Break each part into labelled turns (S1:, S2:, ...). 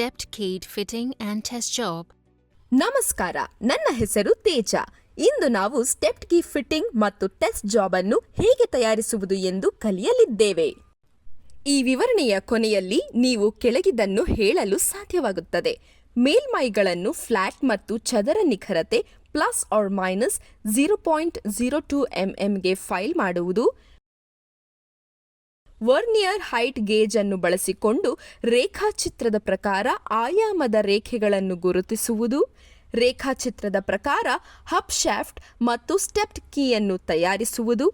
S1: Stepped Keyed Fitting and Test Job.
S2: ನಮಸ್ಕಾರ, ನನ್ನ ಹೆಸರು ತೇಜ. ಇಂದು ನಾವು ಸ್ಟೆಪ್ಡ್ ಕೀ ಫಿಟ್ಟಿಂಗ್ ಮತ್ತು ಟೆಸ್ಟ್ ಜಾಬ್ ಅನ್ನು ಹೇಗೆ ತಯಾರಿಸುವುದು ಎಂದು ಕಲಿಯಲಿದ್ದೇವೆ. ಈ ವಿವರಣೆಯ ಕೊನೆಯಲ್ಲಿ ನೀವು ಕೆಳಗಿದ್ದನ್ನು ಹೇಳಲು ಸಾಧ್ಯವಾಗುತ್ತದೆ. ಮೇಲ್ಮೈಗಳನ್ನು ಫ್ಲಾಟ್ ಮತ್ತು ಚದರ ನಿಖರತೆ ±0.02 ಎಂಎಂಗೆ ಫೈಲ್ ಮಾಡುವುದು, ವರ್ನಿಯರ್ ಹೈಟ್ ಗೇಜ್ ಅನ್ನು ಬಳಸಿಕೊಂಡು ರೇಖಾಚಿತ್ರದ ಪ್ರಕಾರ ಆಯಾಮದ ರೇಖೆಗಳನ್ನು ಗುರುತಿಸುವುದು, ರೇಖಾಚಿತ್ರದ ಪ್ರಕಾರ ಹಬ್ ಶಾಫ್ಟ್ ಮತ್ತು ಸ್ಟೆಪ್ಡ್ ಕೀಯನ್ನು ತಯಾರಿಸುವುದು,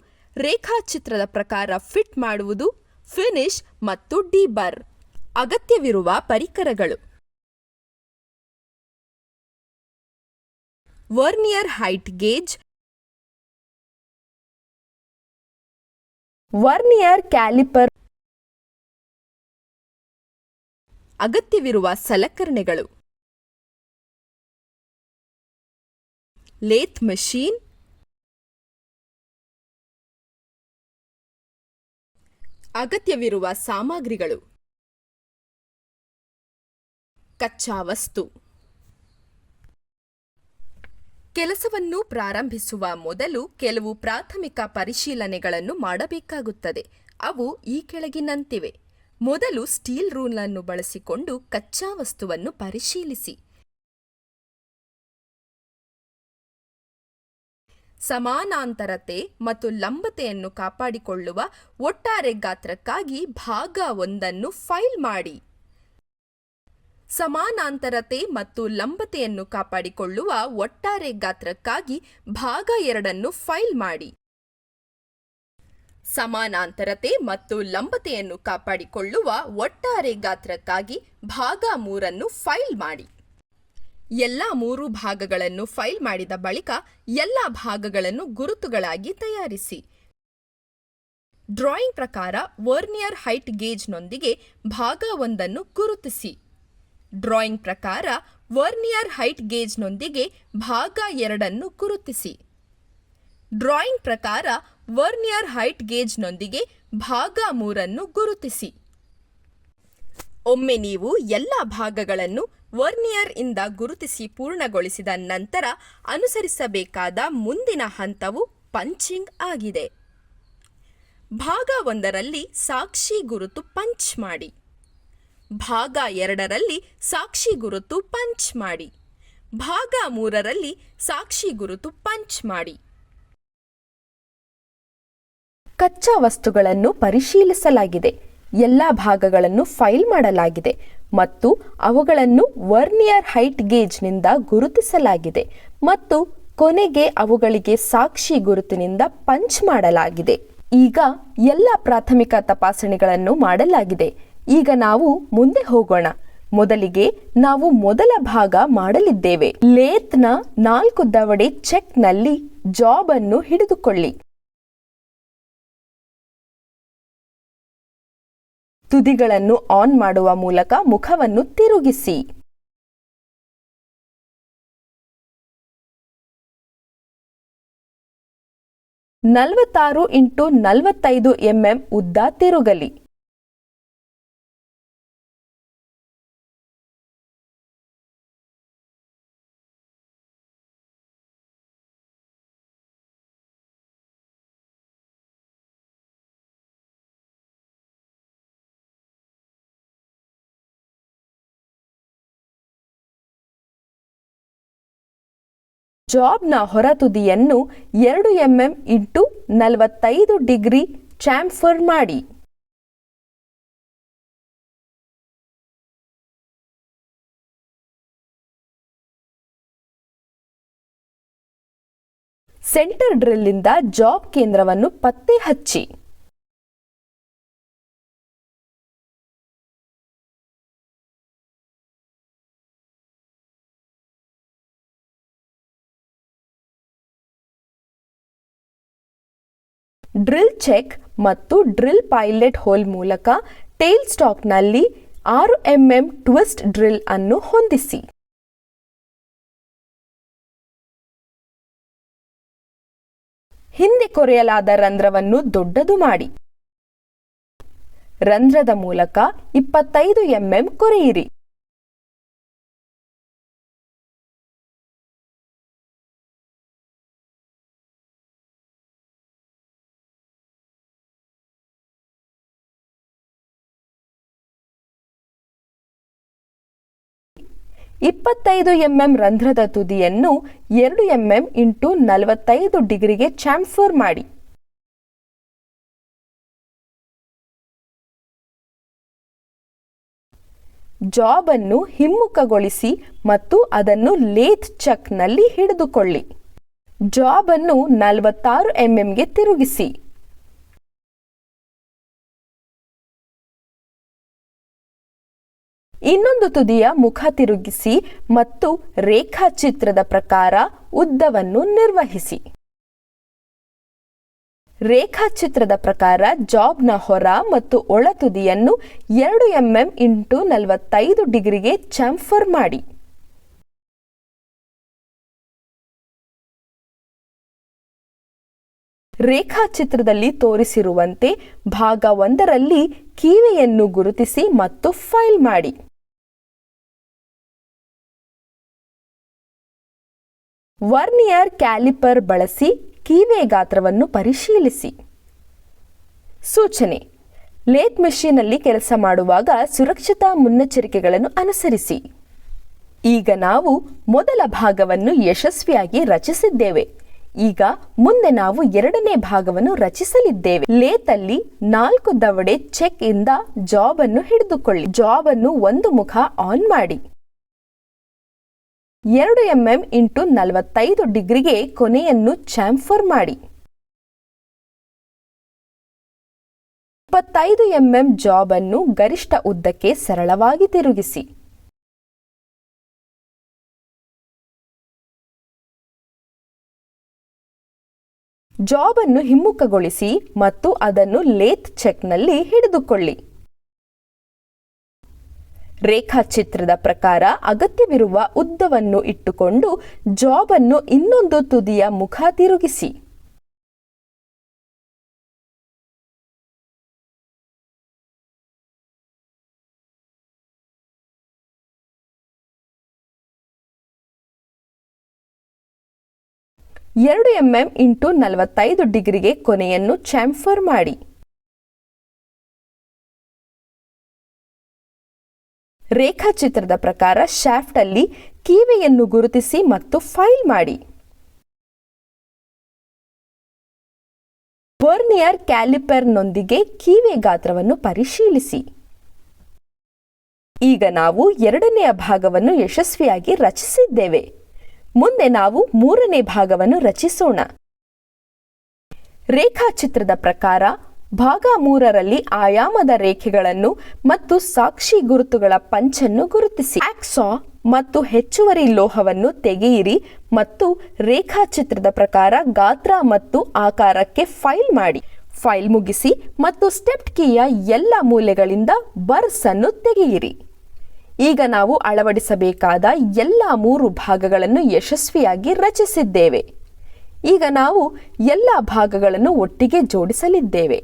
S2: ರೇಖಾಚಿತ್ರದ ಪ್ರಕಾರ ಫಿಟ್ ಮಾಡುವುದು, ಫಿನಿಶ್ ಮತ್ತು ಡಿಬರ್. ಅಗತ್ಯವಿರುವ ಪರಿಕರಗಳು: vernier height gauge, vernier caliper. ಅಗತ್ಯವಿರುವ ಸಲಕರಣೆಗಳು: ಲೇತ್ ಮಷೀನ್, ಅಗತ್ಯವಿರುವ ಸಾಮಗ್ರಿಗಳು: ಕಚ್ಚಾ ವಸ್ತು. ಕೆಲಸವನ್ನು ಪ್ರಾರಂಭಿಸುವ ಮೊದಲು ಕೆಲವು ಪ್ರಾಥಮಿಕ ಪರಿಶೀಲನೆಗಳನ್ನು ಮಾಡಬೇಕಾಗುತ್ತದೆ. ಅವು ಈ ಕೆಳಗಿನಂತಿವೆ. ಮೊದಲು ಸ್ಟೀಲ್ ರೂಲ್ ಅನ್ನು ಬಳಸಿಕೊಂಡು ಕಚ್ಚಾ ವಸ್ತುವನ್ನು ಪರಿಶೀಲಿಸಿ. ಸಮಾನಾಂತರತೆ ಮತ್ತು ಲಂಬತೆಯನ್ನು ಕಾಪಾಡಿಕೊಳ್ಳುವ ಒಟ್ಟಾರೆ ಗಾತ್ರಕ್ಕಾಗಿ ಭಾಗ 1 ಫೈಲ್ ಮಾಡಿ. ಸಮಾನಾಂತರತೆ ಮತ್ತು ಲಂಬತೆಯನ್ನು ಕಾಪಾಡಿಕೊಳ್ಳುವ ಒಟ್ಟಾರೆ ಗಾತ್ರಕ್ಕಾಗಿ ಭಾಗ 2 ಫೈಲ್ ಮಾಡಿ. ಸಮಾನಾಂತರತೆ ಮತ್ತು ಲಂಬತೆಯನ್ನು ಕಾಪಾಡಿಕೊಳ್ಳುವ ಒಟ್ಟಾರೆ ಗಾತ್ರಕ್ಕಾಗಿ ಭಾಗ 3 ಫೈಲ್ ಮಾಡಿ. ಎಲ್ಲ 3 ಭಾಗಗಳನ್ನು ಫೈಲ್ ಮಾಡಿದ ಬಳಿಕ ಎಲ್ಲ ಭಾಗಗಳನ್ನು ಗುರುತುಗಳಾಗಿ ತಯಾರಿಸಿ. ಡ್ರಾಯಿಂಗ್ ಪ್ರಕಾರ ವರ್ನಿಯರ್ ಹೈಟ್ ಗೇಜ್ನೊಂದಿಗೆ ಭಾಗ 1 ಗುರುತಿಸಿ. ಡ್ರಾಯಿಂಗ್ ಪ್ರಕಾರ ವರ್ನಿಯರ್ ಹೈಟ್ ಗೇಜ್ನೊಂದಿಗೆ ಭಾಗ 2 ಗುರುತಿಸಿ. ಡ್ರಾಯಿಂಗ್ ಪ್ರಕಾರ ವರ್ನಿಯರ್ ಹೈಟ್ ಗೇಜ್ನೊಂದಿಗೆ ಭಾಗ 3 ಗುರುತಿಸಿ. ಒಮ್ಮೆ ನೀವು ಎಲ್ಲ ಭಾಗಗಳನ್ನು ವರ್ನಿಯರ್ ಇಂದ ಗುರುತಿಸಿ ಪೂರ್ಣಗೊಳಿಸಿದ ನಂತರ ಅನುಸರಿಸಬೇಕಾದ ಮುಂದಿನ ಹಂತವು ಪಂಚಿಂಗ್ ಆಗಿದೆ. ಭಾಗ 1ರಲ್ಲಿ ಸಾಕ್ಷಿ ಗುರುತು ಪಂಚ್ ಮಾಡಿ. ಭಾಗ 2ರಲ್ಲಿ ಸಾಕ್ಷಿ ಗುರುತು ಪಂಚ್ ಮಾಡಿ. ಭಾಗ 3ರಲ್ಲಿ ಸಾಕ್ಷಿ ಗುರುತು ಪಂಚ್ ಮಾಡಿ. ಕಚ್ಚಾ ವಸ್ತುಗಳನ್ನು ಪರಿಶೀಲಿಸಲಾಗಿದೆ. ಎಲ್ಲ ಭಾಗಗಳನ್ನು ಫೈಲ್ ಮಾಡಲಾಗಿದೆ ಮತ್ತು ಅವುಗಳನ್ನು ವರ್ನಿಯರ್ ಹೈಟ್ ಗೇಜ್ನಿಂದ ಗುರುತಿಸಲಾಗಿದೆ ಮತ್ತು ಕೊನೆಗೆ ಅವುಗಳಿಗೆ ಸಾಕ್ಷಿ ಗುರುತಿನಿಂದ ಪಂಚ್ ಮಾಡಲಾಗಿದೆ. ಈಗ ಎಲ್ಲ ಪ್ರಾಥಮಿಕ ತಪಾಸಣೆಗಳನ್ನು ಮಾಡಲಾಗಿದೆ. ಈಗ ನಾವು ಮುಂದೆ ಹೋಗೋಣ. ಮೊದಲಿಗೆ ನಾವು ಮೊದಲ ಭಾಗ ಮಾಡಲಿದ್ದೇವೆ. ಲೇತ್ನ 4 ದವಡೆ ಚೆಕ್ನಲ್ಲಿ ಜಾಬ್ ಅನ್ನು ಹಿಡಿದುಕೊಳ್ಳಿ. ತುದಿಗಳನ್ನು ಆನ್ ಮಾಡುವ ಮೂಲಕ ಮುಖವನ್ನು ತಿರುಗಿಸಿ. (46 × 45 ಎಂಎಂ ಉದ್ದ ತಿರುಗಲಿ. ಜಾಬ್ನ ಹೊರತುದಿಯನ್ನು 2 ಎಂಎಂ × 45 ಡಿಗ್ರಿ ಚಾಂಫರ್ ಮಾಡಿ. ಸೆಂಟರ್ ಡ್ರಿಲ್ನಿಂದ ಜಾಬ್ ಕೇಂದ್ರವನ್ನು ಪತ್ತೆ ಹಚ್ಚಿ. ಡ್ರಿಲ್ ಚೆಕ್ ಮತ್ತು ಡ್ರಿಲ್ ಪೈಲೆಟ್ ಹೋಲ್ ಮೂಲಕ ಟೇಲ್ ಸ್ಟಾಕ್ನಲ್ಲಿ 6 ಎಂಎಂ ಟ್ವಿಸ್ಟ್ ಡ್ರಿಲ್ ಅನ್ನು ಹೊಂದಿಸಿ. ಹಿಂದೆ ಕೊರೆಯಲಾದ ರಂಧ್ರವನ್ನು ದೊಡ್ಡದು ಮಾಡಿ. ರಂಧ್ರದ ಮೂಲಕ 25 ಎಂಎಂ ಕೊರೆಯಿರಿ. 25 mm ರಂಧ್ರದ ತುದಿಯನ್ನು 2 mm ಇಂಟು 45 ಡಿಗ್ರಿಗೆ ಚಾಂಫರ್ ಮಾಡಿ. ಜಾಬ್ ಅನ್ನು ಹಿಮ್ಮುಖಗೊಳಿಸಿ ಮತ್ತು ಅದನ್ನು ಲೇತ್ ಚಕ್ನಲ್ಲಿ ಹಿಡಿದುಕೊಳ್ಳಿ. ಜಾಬ್ ಅನ್ನು 46 mm ಗೆ ತಿರುಗಿಸಿ. ಇನ್ನೊಂದು ತುದಿಯ ಮುಖ ತಿರುಗಿಸಿ ಮತ್ತು ರೇಖಾಚಿತ್ರದ ಪ್ರಕಾರ ಉದ್ದವನ್ನು ನಿರ್ವಹಿಸಿ. ರೇಖಾಚಿತ್ರದ ಪ್ರಕಾರ ಜಾಬ್ನ ಹೊರ ಮತ್ತು ಒಳ ತುದಿಯನ್ನು 2 mm ಇಂಟು 45 ಡಿಗ್ರಿಗೆ ಚಾಂಫರ್ ಮಾಡಿ. ರೇಖಾಚಿತ್ರದಲ್ಲಿ ತೋರಿಸಿರುವಂತೆ ಭಾಗ 1ರಲ್ಲಿ ಕೀವೆಯನ್ನು ಗುರುತಿಸಿ ಮತ್ತು ಫೈಲ್ ಮಾಡಿ. ವರ್ನಿಯರ್ ಕ್ಯಾಲಿಪರ್ ಬಳಸಿ ಕೀವೆ ಗಾತ್ರವನ್ನು ಪರಿಶೀಲಿಸಿ. ಸೂಚನೆ: ಲೇತ್ ಮೆಷಿನ್ನಲ್ಲಿ ಕೆಲಸ ಮಾಡುವಾಗ ಸುರಕ್ಷತಾ ಮುನ್ನೆಚ್ಚರಿಕೆಗಳನ್ನು ಅನುಸರಿಸಿ. ಈಗ ನಾವು ಮೊದಲ ಭಾಗವನ್ನು ಯಶಸ್ವಿಯಾಗಿ ರಚಿಸಿದ್ದೇವೆ. ಈಗ ಮುಂದೆ ನಾವು ಎರಡನೇ ಭಾಗವನ್ನು ರಚಿಸಲಿದ್ದೇವೆ. ಲೇತಲ್ಲಿ 4 ದವಡೆ ಚೆಕ್ ಇಂದ ಜಾಬ್ ಅನ್ನು ಹಿಡಿದುಕೊಳ್ಳಿ. ಜಾಬ್ ಅನ್ನು ಒಂದು ಮುಖ ಆನ್ ಮಾಡಿ. 2 mm ಇಂಟು 45 ಡಿಗ್ರಿಗೆ ಕೊನೆಯನ್ನು ಚಾಂಫರ್ ಮಾಡಿ. 25 mm ಜಾಬ್ ಅನ್ನು ಗರಿಷ್ಠ ಉದ್ದಕ್ಕೆ ಸರಳವಾಗಿ ತಿರುಗಿಸಿ. ಜಾಬ್ ಅನ್ನು ಹಿಮ್ಮುಖಗೊಳಿಸಿ ಮತ್ತು ಅದನ್ನು ಲೇತ್ ಚೆಕ್ನಲ್ಲಿ ಹಿಡಿದುಕೊಳ್ಳಿ. ರೇಖಾಚಿತ್ರದ ಪ್ರಕಾರ ಅಗತ್ಯವಿರುವ ಉದ್ದವನ್ನು ಇಟ್ಟುಕೊಂಡು ಜಾಬ್ ಅನ್ನು ಇನ್ನೊಂದು ತುದಿಯ ಮುಖ ತಿರುಗಿಸಿ. ಎರಡು mm ಇಂಟು 45 ಡಿಗ್ರಿಗೆ ಕೊನೆಯನ್ನು ಚಾಂಫರ್ ಮಾಡಿ. ರೇಖಾಚಿತ್ರದ ಪ್ರಕಾರ ಶಾಫ್ಟ್ ಅಲ್ಲಿ ಕೀವೆಯನ್ನು ಗುರುತಿಸಿ ಮತ್ತು ಫೈಲ್ ಮಾಡಿ. ವರ್ನಿಯರ್ ಕ್ಯಾಲಿಪರ್ನೊಂದಿಗೆ ಕೀವೆ ಗಾತ್ರವನ್ನು ಪರಿಶೀಲಿಸಿ. ಈಗ ನಾವು ಎರಡನೆಯ ಭಾಗವನ್ನು ಯಶಸ್ವಿಯಾಗಿ ರಚಿಸಿದ್ದೇವೆ. ಮುಂದೆ ನಾವು ಮೂರನೇ ಭಾಗವನ್ನು ರಚಿಸೋಣ. ರೇಖಾಚಿತ್ರದ ಪ್ರಕಾರ ಭಾಗ 3ರಲ್ಲಿ ಆಯಾಮದ ರೇಖೆಗಳನ್ನು ಮತ್ತು ಸಾಕ್ಷಿ ಗುರುತುಗಳ ಪಂಚನ್ನು ಗುರುತಿಸಿ. ಆಕ್ಸಾ ಮತ್ತು ಹೆಚ್ಚುವರಿ ಲೋಹವನ್ನು ತೆಗೆಯಿರಿ ಮತ್ತು ರೇಖಾಚಿತ್ರದ ಪ್ರಕಾರ ಗಾತ್ರ ಮತ್ತು ಆಕಾರಕ್ಕೆ ಫೈಲ್ ಮಾಡಿ. ಫೈಲ್ ಮುಗಿಸಿ ಮತ್ತು ಸ್ಟೆಪ್ ಕೀಯ ಎಲ್ಲ ಮೂಲೆಗಳಿಂದ ಬರ್ಸ್ ಅನ್ನು ತೆಗೆಯಿರಿ. ಈಗ ನಾವು ಅಳವಡಿಸಬೇಕಾದ ಎಲ್ಲ 3 ಭಾಗಗಳನ್ನು ಯಶಸ್ವಿಯಾಗಿ ರಚಿಸಿದ್ದೇವೆ. ಈಗ ನಾವು ಎಲ್ಲ ಭಾಗಗಳನ್ನು ಒಟ್ಟಿಗೆ ಜೋಡಿಸಲಿದ್ದೇವೆ.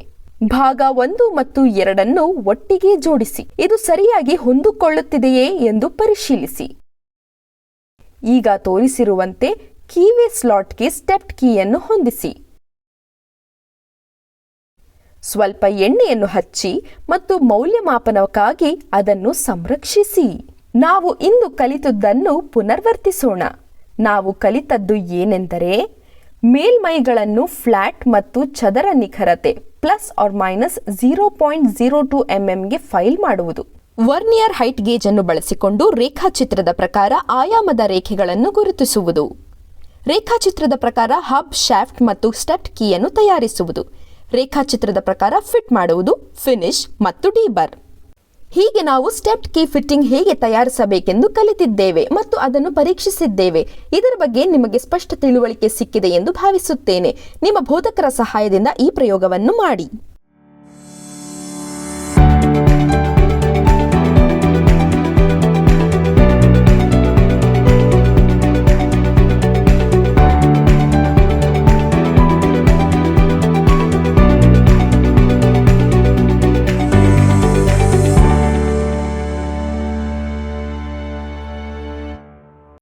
S2: ಭಾಗ 1 ಮತ್ತು 2 ಒಟ್ಟಿಗೆ ಜೋಡಿಸಿ. ಇದು ಸರಿಯಾಗಿ ಹೊಂದಿಕೊಳ್ಳುತ್ತಿದೆಯೇ ಎಂದು ಪರಿಶೀಲಿಸಿ. ಈಗ ತೋರಿಸಿರುವಂತೆ ಕೀವೆ ಸ್ಲಾಟ್ಗೆ ಸ್ಟೆಪ್ ಕೀಯನ್ನು ಹೊಂದಿಸಿ. ಸ್ವಲ್ಪ ಎಣ್ಣೆಯನ್ನು ಹಚ್ಚಿ ಮತ್ತು ಮೌಲ್ಯಮಾಪನಕ್ಕಾಗಿ ಅದನ್ನು ಸಂರಕ್ಷಿಸಿ. ನಾವು ಇಂದು ಕಲಿತದ್ದನ್ನು ಪುನರ್ವರ್ತಿಸೋಣ. ನಾವು ಕಲಿತದ್ದು ಏನೆಂದರೆ ಮೇಲ್ಮೈಗಳನ್ನು ಫ್ಲಾಟ್ ಮತ್ತು ಚದರ ನಿಖರತೆ ±0.02 mm ಫೈಲ್ ಮಾಡುವುದು. ವರ್ನಿಯರ್ ಹೈಟ್ ಗೇಜ್ ಅನ್ನು ಬಳಸಿಕೊಂಡು ರೇಖಾಚಿತ್ರದ ಪ್ರಕಾರ ಆಯಾಮದ ರೇಖೆಗಳನ್ನು ಗುರುತಿಸುವುದು. ರೇಖಾಚಿತ್ರದ ಪ್ರಕಾರ ಹಬ್, ಶಾಫ್ಟ್ ಮತ್ತು ಸ್ಟೆಪ್ ಕೀಯನ್ನು ತಯಾರಿಸುವುದು. ರೇಖಾಚಿತ್ರದ ಪ್ರಕಾರ ಫಿಟ್ ಮಾಡುವುದು, ಫಿನಿಶ್ ಮತ್ತು ಡಿಬರ್. ಹೀಗೆ ನಾವು ಸ್ಟೆಪ್ ಕೀ ಫಿಟ್ಟಿಂಗ್ ಹೇಗೆ ತಯಾರಿಸಬೇಕೆಂದು ಕಲಿತಿದ್ದೇವೆ ಮತ್ತು ಅದನ್ನು ಪರೀಕ್ಷಿಸಿದ್ದೇವೆ. ಇದರ ಬಗ್ಗೆ ನಿಮಗೆ ಸ್ಪಷ್ಟ ತಿಳುವಳಿಕೆ ಸಿಕ್ಕಿದೆ ಎಂದು ಭಾವಿಸುತ್ತೇನೆ. ನಿಮ್ಮ ಬೋಧಕರ ಸಹಾಯದಿಂದ ಈ ಪ್ರಯೋಗವನ್ನು ಮಾಡಿ.